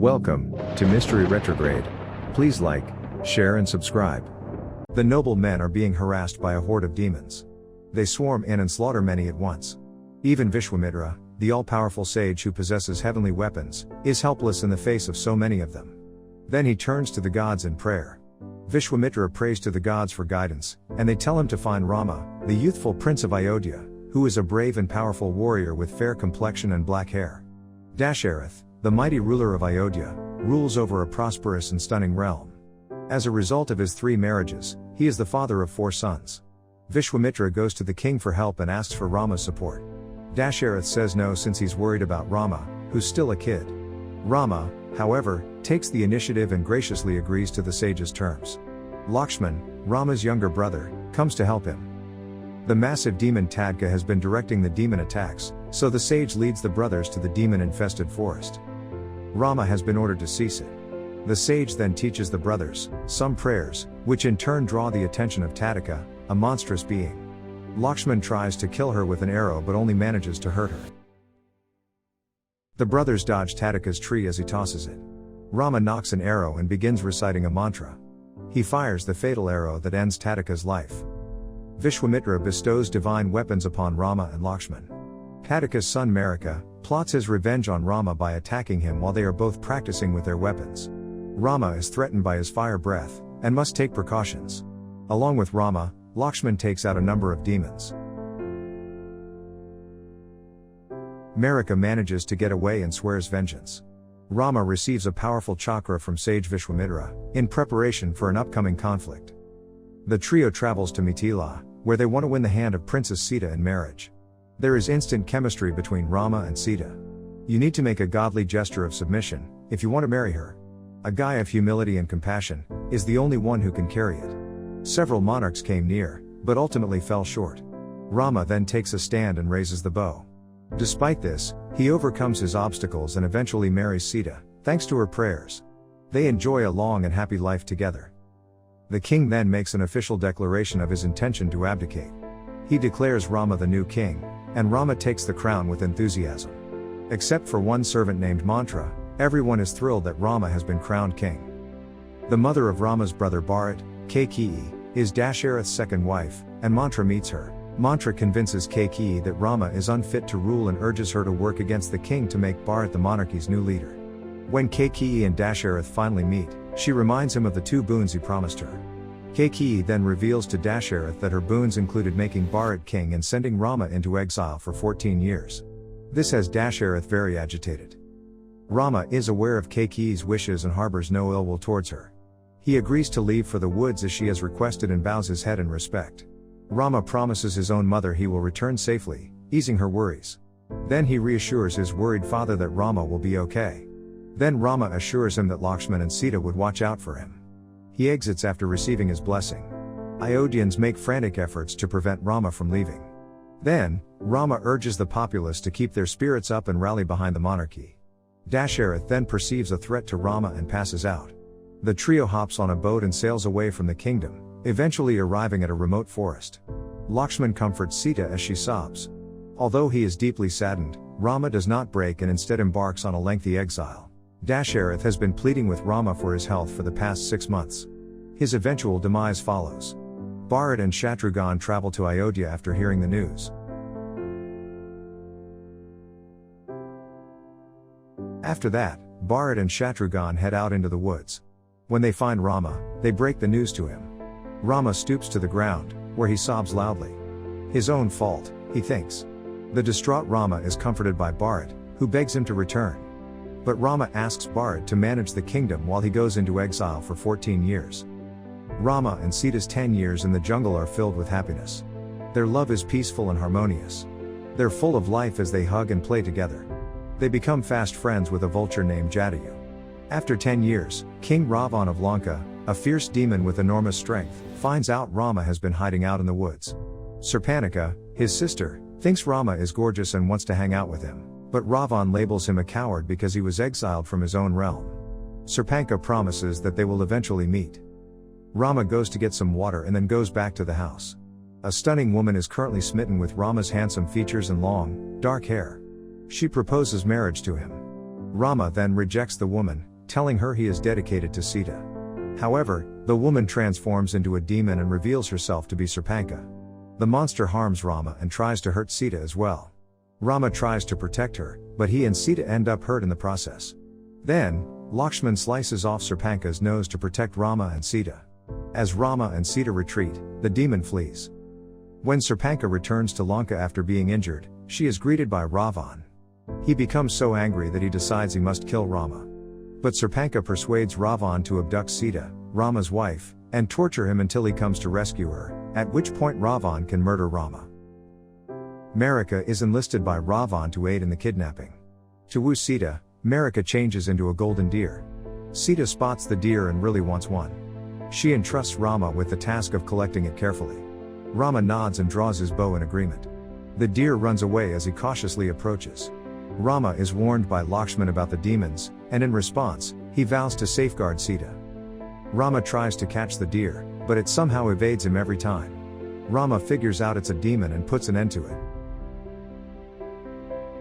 Welcome to Mystery Retrograde. Please like, share and subscribe. The noble men are being harassed by a horde of demons. They swarm in and slaughter many at once. Even Vishwamitra, the all-powerful sage who possesses heavenly weapons, is helpless in the face of so many of them. Then he turns to the gods in prayer. Vishwamitra prays to the gods for guidance, and they tell him to find Rama, the youthful prince of Ayodhya, who is a brave and powerful warrior with fair complexion and black hair. Dasharatha, the mighty ruler of Ayodhya, rules over a prosperous and stunning realm. As a result of his 3 marriages, he is the father of 4 sons. Vishwamitra goes to the king for help and asks for Rama's support. Dasharatha says no since he's worried about Rama, who's still a kid. Rama, however, takes the initiative and graciously agrees to the sage's terms. Lakshman, Rama's younger brother, comes to help him. The massive demon Tadka has been directing the demon attacks, so the sage leads the brothers to the demon-infested forest. Rama has been ordered to cease it. The sage then teaches the brothers some prayers, which in turn draw the attention of Tadka, a monstrous being. Lakshman tries to kill her with an arrow but only manages to hurt her. The brothers dodge Tadka's tree as he tosses it. Rama knocks an arrow and begins reciting a mantra. He fires the fatal arrow that ends Tadka's life. Vishwamitra bestows divine weapons upon Rama and Lakshman. Tadka's son Marika plots his revenge on Rama by attacking him while they are both practicing with their weapons. Rama is threatened by his fire breath, and must take precautions. Along with Rama, Lakshman takes out a number of demons. Marika manages to get away and swears vengeance. Rama receives a powerful chakra from sage Vishwamitra, in preparation for an upcoming conflict. The trio travels to Mithila, where they want to win the hand of Princess Sita in marriage. There is instant chemistry between Rama and Sita. You need to make a godly gesture of submission, if you want to marry her. A guy of humility and compassion, is the only one who can carry it. Several monarchs came near, but ultimately fell short. Rama then takes a stand and raises the bow. Despite this, he overcomes his obstacles and eventually marries Sita, thanks to her prayers. They enjoy a long and happy life together. The king then makes an official declaration of his intention to abdicate. He declares Rama the new king, and Rama takes the crown with enthusiasm. Except for one servant named Mantra, everyone is thrilled that Rama has been crowned king. The mother of Rama's brother Bharat, Kaikeyi, is Dasharatha's second wife, and Mantra meets her. Mantra convinces Kaikeyi that Rama is unfit to rule and urges her to work against the king to make Bharat the monarchy's new leader. When Kaikeyi and Dasharatha finally meet, she reminds him of the 2 boons he promised her. Kaikeyi then reveals to Dasharatha that her boons included making Bharat king and sending Rama into exile for 14 years. This has Dasharatha very agitated. Rama is aware of Kaikeyi's wishes and harbors no ill will towards her. He agrees to leave for the woods as she has requested and bows his head in respect. Rama promises his own mother he will return safely, easing her worries. Then he reassures his worried father that Rama will be okay. Then Rama assures him that Lakshman and Sita would watch out for him. He exits after receiving his blessing. Ayodhyans make frantic efforts to prevent Rama from leaving. Then, Rama urges the populace to keep their spirits up and rally behind the monarchy. Dasharatha then perceives a threat to Rama and passes out. The trio hops on a boat and sails away from the kingdom, eventually arriving at a remote forest. Lakshman comforts Sita as she sobs. Although he is deeply saddened, Rama does not break and instead embarks on a lengthy exile. Dasharatha has been pleading with Rama for his health for the past 6 months. His eventual demise follows. Bharat and Shatrughan travel to Ayodhya after hearing the news. After that, Bharat and Shatrughan head out into the woods. When they find Rama, they break the news to him. Rama stoops to the ground, where he sobs loudly. His own fault, he thinks. The distraught Rama is comforted by Bharat, who begs him to return. But Rama asks Bharat to manage the kingdom while he goes into exile for 14 years. Rama and Sita's 10 years in the jungle are filled with happiness. Their love is peaceful and harmonious. They're full of life as they hug and play together. They become fast friends with a vulture named Jatayu. After 10 years, King Ravan of Lanka, a fierce demon with enormous strength, finds out Rama has been hiding out in the woods. Sarpanika, his sister, thinks Rama is gorgeous and wants to hang out with him, but Ravan labels him a coward because he was exiled from his own realm. Sarpanka promises that they will eventually meet. Rama goes to get some water and then goes back to the house. A stunning woman is currently smitten with Rama's handsome features and long, dark hair. She proposes marriage to him. Rama then rejects the woman, telling her he is dedicated to Sita. However, the woman transforms into a demon and reveals herself to be Sarpanka. The monster harms Rama and tries to hurt Sita as well. Rama tries to protect her, but he and Sita end up hurt in the process. Then, Lakshman slices off Sarpanka's nose to protect Rama and Sita. As Rama and Sita retreat, the demon flees. When Sarpanka returns to Lanka after being injured, she is greeted by Ravan. He becomes so angry that he decides he must kill Rama. But Sarpanka persuades Ravan to abduct Sita, Rama's wife, and torture him until he comes to rescue her, at which point Ravan can murder Rama. Marika is enlisted by Ravan to aid in the kidnapping. To woo Sita, Marika changes into a golden deer. Sita spots the deer and really wants one. She entrusts Rama with the task of collecting it carefully. Rama nods and draws his bow in agreement. The deer runs away as he cautiously approaches. Rama is warned by Lakshman about the demons, and in response, he vows to safeguard Sita. Rama tries to catch the deer, but it somehow evades him every time. Rama figures out it's a demon and puts an end to it.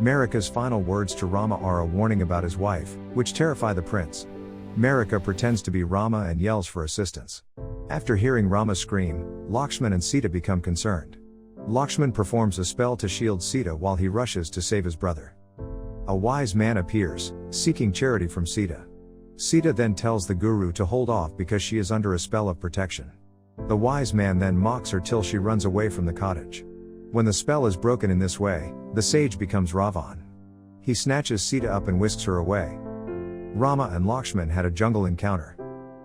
Marika's final words to Rama are a warning about his wife, which terrify the prince. Marika pretends to be Rama and yells for assistance. After hearing Rama scream, Lakshman and Sita become concerned. Lakshman performs a spell to shield Sita while he rushes to save his brother. A wise man appears, seeking charity from Sita. Sita then tells the guru to hold off because she is under a spell of protection. The wise man then mocks her till she runs away from the cottage. When the spell is broken in this way, the sage becomes Ravan. He snatches Sita up and whisks her away. Rama and Lakshman had a jungle encounter.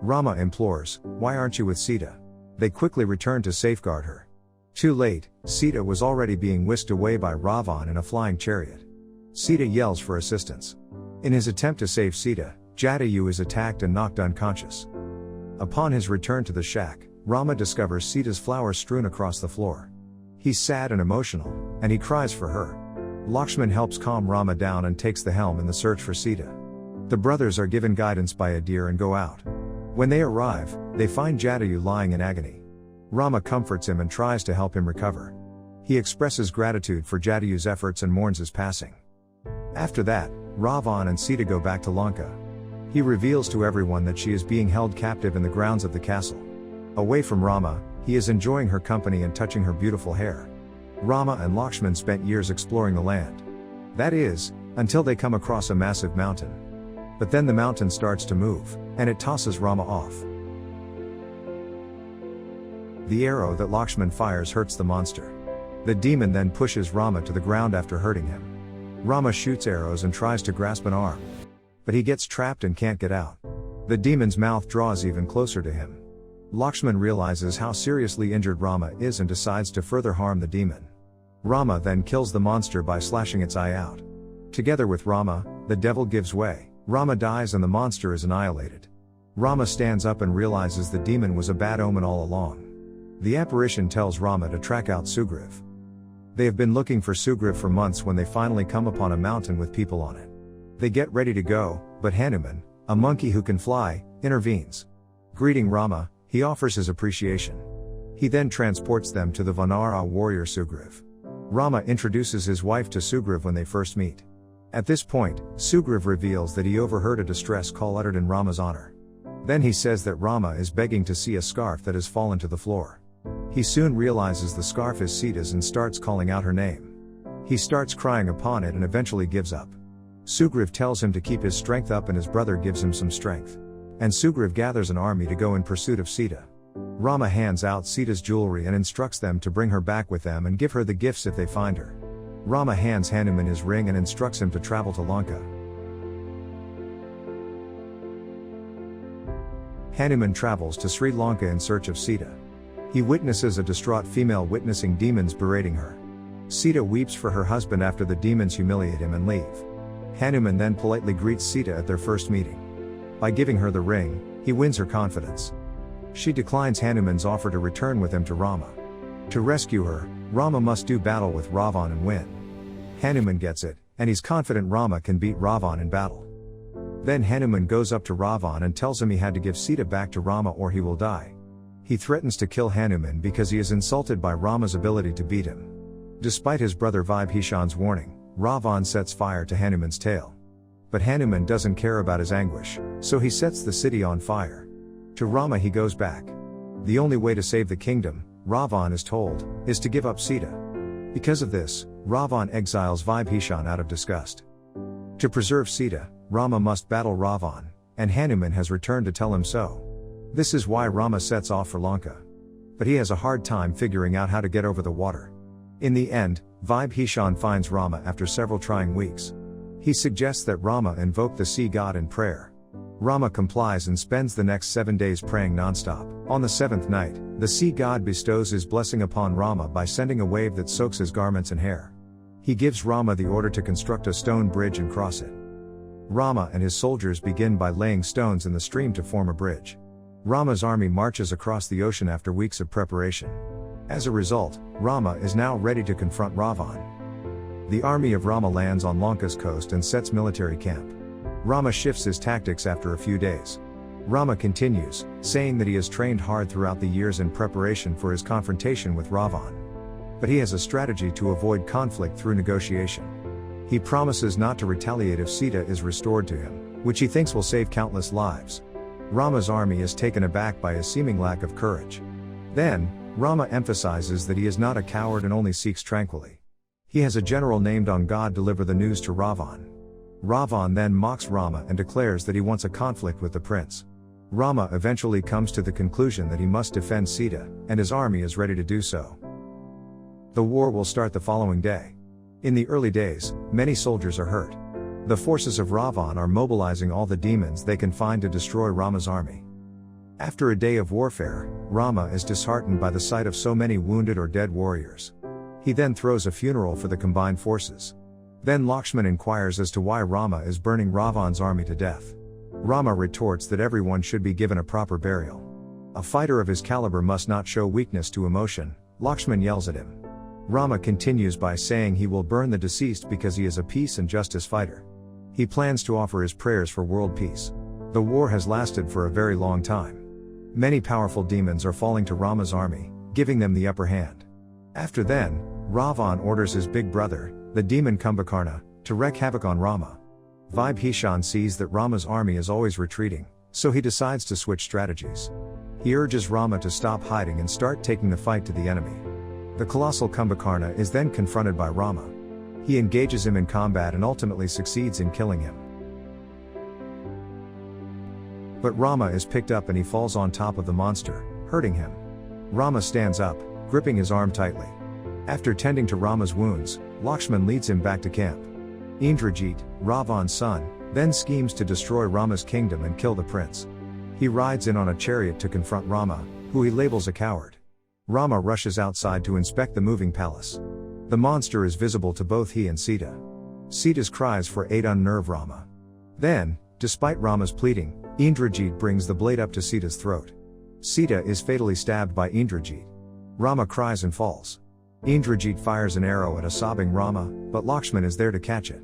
Rama implores, "Why aren't you with Sita?" They quickly return to safeguard her. Too late, Sita was already being whisked away by Ravan in a flying chariot. Sita yells for assistance. In his attempt to save Sita, Jatayu is attacked and knocked unconscious. Upon his return to the shack, Rama discovers Sita's flowers strewn across the floor. He's sad and emotional, and he cries for her. Lakshman helps calm Rama down and takes the helm in the search for Sita. The brothers are given guidance by a deer and go out. When they arrive, they find Jatayu lying in agony. Rama comforts him and tries to help him recover. He expresses gratitude for Jatayu's efforts and mourns his passing. After that, Ravan and Sita go back to Lanka. He reveals to everyone that she is being held captive in the grounds of the castle. Away from Rama, he is enjoying her company and touching her beautiful hair. Rama and Lakshman spent years exploring the land. That is, until they come across a massive mountain. But then the mountain starts to move, and it tosses Rama off. The arrow that Lakshman fires hurts the monster. The demon then pushes Rama to the ground after hurting him. Rama shoots arrows and tries to grasp an arm. But he gets trapped and can't get out. The demon's mouth draws even closer to him. Lakshman realizes how seriously injured Rama is and decides to further harm the demon. Rama then kills the monster by slashing its eye out. Together with Rama, the devil gives way, Rama dies and the monster is annihilated. Rama stands up and realizes the demon was a bad omen all along. The apparition tells Rama to track out Sugriv. They have been looking for Sugriv for months when they finally come upon a mountain with people on it. They get ready to go, but Hanuman, a monkey who can fly, intervenes. Greeting Rama, he offers his appreciation. He then transports them to the Vanara warrior Sugriv. Rama introduces his wife to Sugriv when they first meet. At this point, Sugriv reveals that he overheard a distress call uttered in Rama's honor. Then he says that Rama is begging to see a scarf that has fallen to the floor. He soon realizes the scarf is Sita's and starts calling out her name. He starts crying upon it and eventually gives up. Sugriv tells him to keep his strength up and his brother gives him some strength. And Sugriv gathers an army to go in pursuit of Sita. Rama hands out Sita's jewelry and instructs them to bring her back with them and give her the gifts if they find her. Rama hands Hanuman his ring and instructs him to travel to Lanka. Hanuman travels to Sri Lanka in search of Sita. He witnesses a distraught female witnessing demons berating her. Sita weeps for her husband after the demons humiliate him and leave. Hanuman then politely greets Sita at their first meeting. By giving her the ring, he wins her confidence. She declines Hanuman's offer to return with him to Rama. To rescue her, Rama must do battle with Ravan and win. Hanuman gets it, and he's confident Rama can beat Ravan in battle. Then Hanuman goes up to Ravan and tells him he had to give Sita back to Rama or he will die. He threatens to kill Hanuman because he is insulted by Rama's ability to beat him. Despite his brother Vibhishan's warning, Ravan sets fire to Hanuman's tail. But Hanuman doesn't care about his anguish, so he sets the city on fire. To Rama he goes back. The only way to save the kingdom, Ravan is told, is to give up Sita. Because of this, Ravan exiles Vibhishan out of disgust. To preserve Sita, Rama must battle Ravan, and Hanuman has returned to tell him so. This is why Rama sets off for Lanka. But he has a hard time figuring out how to get over the water. In the end, Vibhishan finds Rama after several trying weeks. He suggests that Rama invoke the sea god in prayer. Rama complies and spends the next 7 days praying non-stop. On the 7th night, the sea god bestows his blessing upon Rama by sending a wave that soaks his garments and hair. He gives Rama the order to construct a stone bridge and cross it. Rama and his soldiers begin by laying stones in the stream to form a bridge. Rama's army marches across the ocean after weeks of preparation. As a result, Rama is now ready to confront Ravan. The army of Rama lands on Lanka's coast and sets military camp. Rama shifts his tactics after a few days. Rama continues, saying that he has trained hard throughout the years in preparation for his confrontation with Ravan. But he has a strategy to avoid conflict through negotiation. He promises not to retaliate if Sita is restored to him, which he thinks will save countless lives. Rama's army is taken aback by his seeming lack of courage. Then, Rama emphasizes that he is not a coward and only seeks tranquility. He has a general named on God deliver the news to Ravan. Ravan then mocks Rama and declares that he wants a conflict with the prince. Rama eventually comes to the conclusion that he must defend Sita, and his army is ready to do so. The war will start the following day. In the early days, many soldiers are hurt. The forces of Ravan are mobilizing all the demons they can find to destroy Rama's army. After a day of warfare, Rama is disheartened by the sight of so many wounded or dead warriors. He then throws a funeral for the combined forces. Then Lakshman inquires as to why Rama is burning Ravan's army to death. Rama retorts that everyone should be given a proper burial. A fighter of his caliber must not show weakness to emotion, Lakshman yells at him. Rama continues by saying he will burn the deceased because he is a peace and justice fighter. He plans to offer his prayers for world peace. The war has lasted for a very long time. Many powerful demons are falling to Rama's army, giving them the upper hand. After then, Ravan orders his big brother, the demon Kumbhakarna, to wreak havoc on Rama. Vibhishan sees that Rama's army is always retreating, so he decides to switch strategies. He urges Rama to stop hiding and start taking the fight to the enemy. The colossal Kumbhakarna is then confronted by Rama. He engages him in combat and ultimately succeeds in killing him. But Rama is picked up and he falls on top of the monster, hurting him. Rama stands up, gripping his arm tightly. After tending to Rama's wounds, Lakshman leads him back to camp. Indrajit, Ravan's son, then schemes to destroy Rama's kingdom and kill the prince. He rides in on a chariot to confront Rama, who he labels a coward. Rama rushes outside to inspect the moving palace. The monster is visible to both he and Sita. Sita's cries for aid unnerve Rama. Then, despite Rama's pleading, Indrajit brings the blade up to Sita's throat. Sita is fatally stabbed by Indrajit. Rama cries and falls. Indrajit fires an arrow at a sobbing Rama, but Lakshman is there to catch it.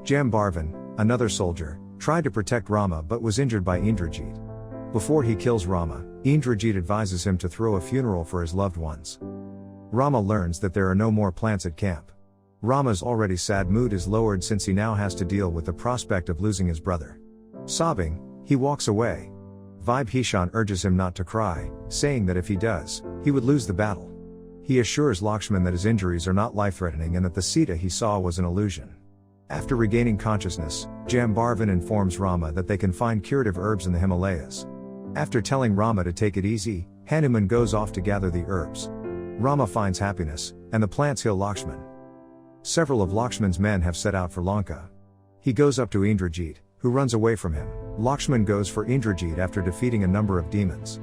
Jambarvan, another soldier, tried to protect Rama but was injured by Indrajit. Before he kills Rama, Indrajit advises him to throw a funeral for his loved ones. Rama learns that there are no more plants at camp. Rama's already sad mood is lowered since he now has to deal with the prospect of losing his brother. Sobbing, he walks away. Vibhishan urges him not to cry, saying that if he does, he would lose the battle. He assures Lakshman that his injuries are not life-threatening and that the Sita he saw was an illusion. After regaining consciousness, Jambarvan informs Rama that they can find curative herbs in the Himalayas. After telling Rama to take it easy, Hanuman goes off to gather the herbs. Rama finds happiness, and the plants heal Lakshman. Several of Lakshman's men have set out for Lanka. He goes up to Indrajit, who runs away from him. Lakshman goes for Indrajit after defeating a number of demons.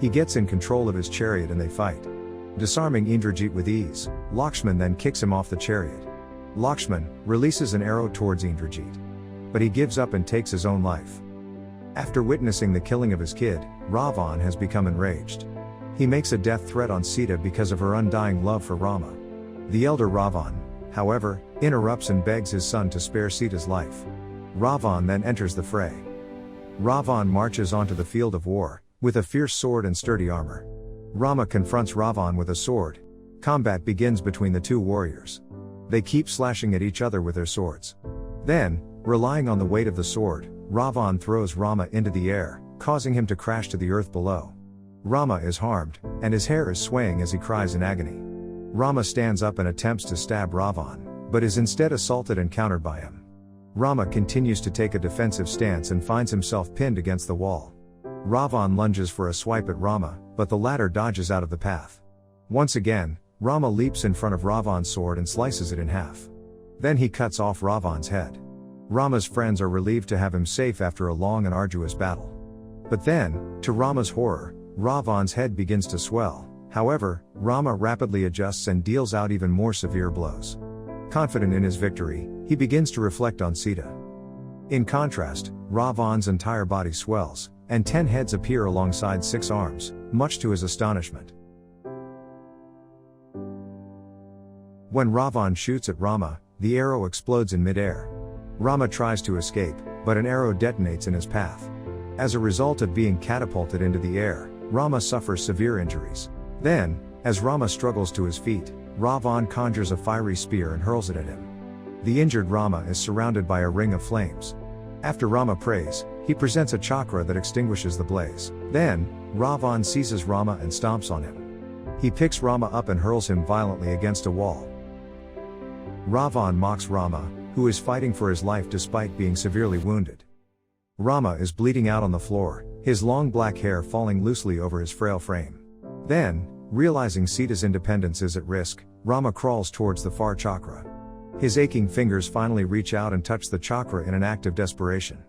He gets in control of his chariot and they fight. Disarming Indrajit with ease, Lakshman then kicks him off the chariot. Lakshman releases an arrow towards Indrajit. But he gives up and takes his own life. After witnessing the killing of his kid, Ravan has become enraged. He makes a death threat on Sita because of her undying love for Rama. The elder Ravan, however, interrupts and begs his son to spare Sita's life. Ravan then enters the fray. Ravan marches onto the field of war, with a fierce sword and sturdy armor. Rama confronts Ravan with a sword. Combat begins between the two warriors. They keep slashing at each other with their swords. Then, Relying on the weight of the sword, Ravan throws Rama into the air, causing him to crash to the earth below. Rama is harmed, and his hair is swaying as he cries in agony. Rama stands up and attempts to stab Ravan, but is instead assaulted and countered by him. Rama continues to take a defensive stance and finds himself pinned against the wall. Ravan lunges for a swipe at Rama, but the latter dodges out of the path. Once again, Rama leaps in front of Ravan's sword and slices it in half. Then he cuts off Ravan's head. Rama's friends are relieved to have him safe after a long and arduous battle. But then, to Rama's horror, Ravan's head begins to swell. However, Rama rapidly adjusts and deals out even more severe blows. Confident in his victory, he begins to reflect on Sita. In contrast, Ravan's entire body swells, and 10 heads appear alongside 6 arms, much to his astonishment. When Ravan shoots at Rama, the arrow explodes in mid-air. Rama tries to escape, but an arrow detonates in his path. As a result of being catapulted into the air, Rama suffers severe injuries. Then, as Rama struggles to his feet, Ravan conjures a fiery spear and hurls it at him. The injured Rama is surrounded by a ring of flames. After Rama prays, he presents a chakra that extinguishes the blaze. Then, Ravan seizes Rama and stomps on him. He picks Rama up and hurls him violently against a wall. Ravan mocks Rama, who is fighting for his life despite being severely wounded. Rama is bleeding out on the floor, his long black hair falling loosely over his frail frame. Then, realizing Sita's independence is at risk, Rama crawls towards the far chakra. His aching fingers finally reach out and touch the chakra in an act of desperation.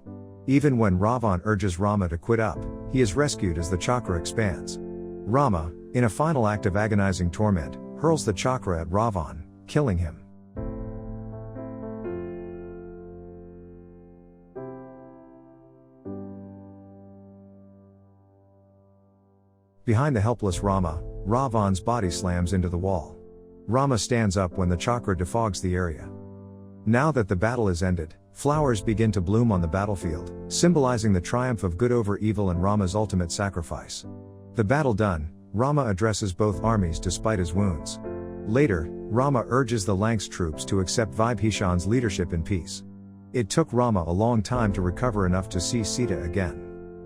Even when Ravan urges Rama to quit up, he is rescued as the chakra expands. Rama, in a final act of agonizing torment, hurls the chakra at Ravan, killing him. Behind the helpless Rama, Ravan's body slams into the wall. Rama stands up when the chakra defogs the area. Now that the battle is ended, flowers begin to bloom on the battlefield, symbolizing the triumph of good over evil and Rama's ultimate sacrifice. The battle done, Rama addresses both armies despite his wounds. Later, Rama urges the Lanks troops to accept Vibhishan's leadership in peace. It took Rama a long time to recover enough to see Sita again.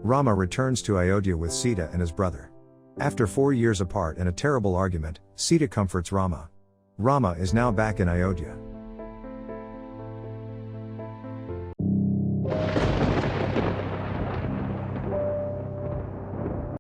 Rama returns to Ayodhya with Sita and his brother. After 4 years apart and a terrible argument, Sita comforts Rama. Rama is now back in Ayodhya.